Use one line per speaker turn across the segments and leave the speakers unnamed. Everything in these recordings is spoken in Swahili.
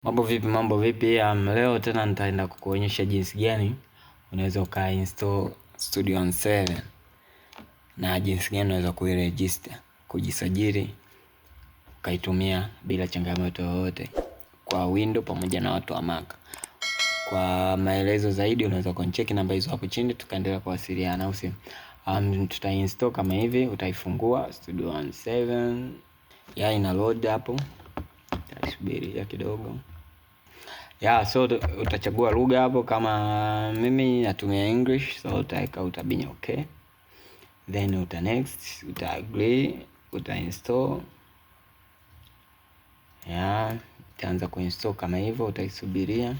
Mambo vipi? Leo tena nitaenda kukuonyesha jinsi gani unaweza ukainstall Studio One 7 na jinsi gani unaweza kuiregister, kujisajili ukaitumia bila changamoto yoyote kwa Windows pamoja na watu wa Mac. Kwa maelezo zaidi unaweza kunicheki namba hizo hapo chini, tukaendelea kuwasiliana au si. Tutainstall kama hivi, utaifungua Studio One 7 ya ina load hapo. Tasubiri kidogo. So utachagua lugha hapo, kama mimi natumia English, so utabinya okay, then uta next, uta agree, uta install. Itaanza kuinstall kama hivyo, utaisubiria.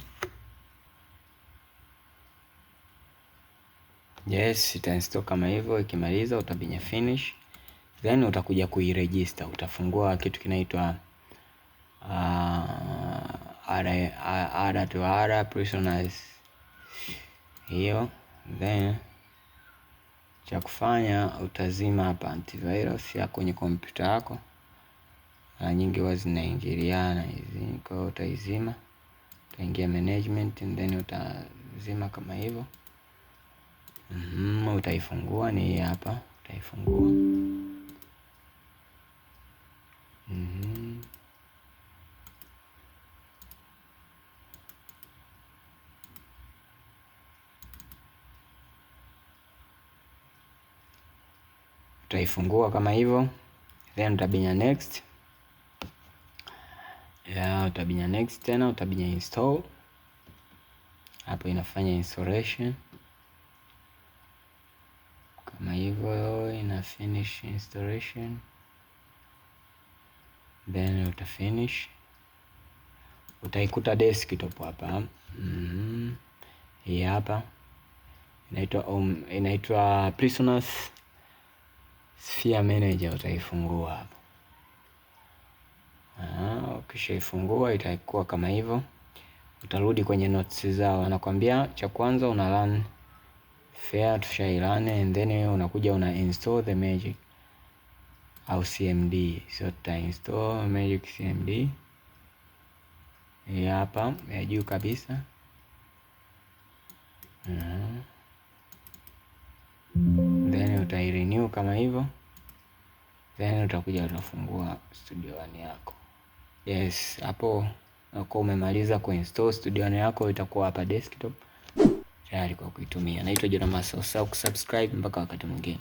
Ita install kama hivyo. Ikimaliza utabinya finish, then utakuja kuiregister. Utafungua kitu kinaitwa ada to ada personalize hiyo, then cha kufanya utazima hapa antivirus ya kwenye kompyuta yako. Mara nyingi huwa zinaingiliana hizi, kwa hiyo utaizima, utaingia management and then utazima kama hivyo. Utaifungua, ni hapa, utaifungua. Utaifungua kama hivyo, then utabinya next. Utabinya next tena, utabinya install. Hapo inafanya installation kama hivyo, ina finish installation, then uta finish. Utaikuta desktop hapa. Hii hapa inaitwa Prisoners Sphere Manager. Utaifungua hapo. Ukishaifungua itakuwa kama hivyo. Utarudi kwenye notes zao, anakuambia cha kwanza una run Sphere, tushailane, and then unakuja una install the Magic au CMD. So tuta install Magic CMD. Hii hapa ya juu kabisa. Then utairenew kama hivyo, then utakuja utafungua Studio One yako. Hapo unakuwa umemaliza kuinstall Studio One yako, itakuwa hapa desktop tayari kwa kuitumia. Naitwa Jonamas, usisahau kusubscribe. Mpaka wakati mwingine.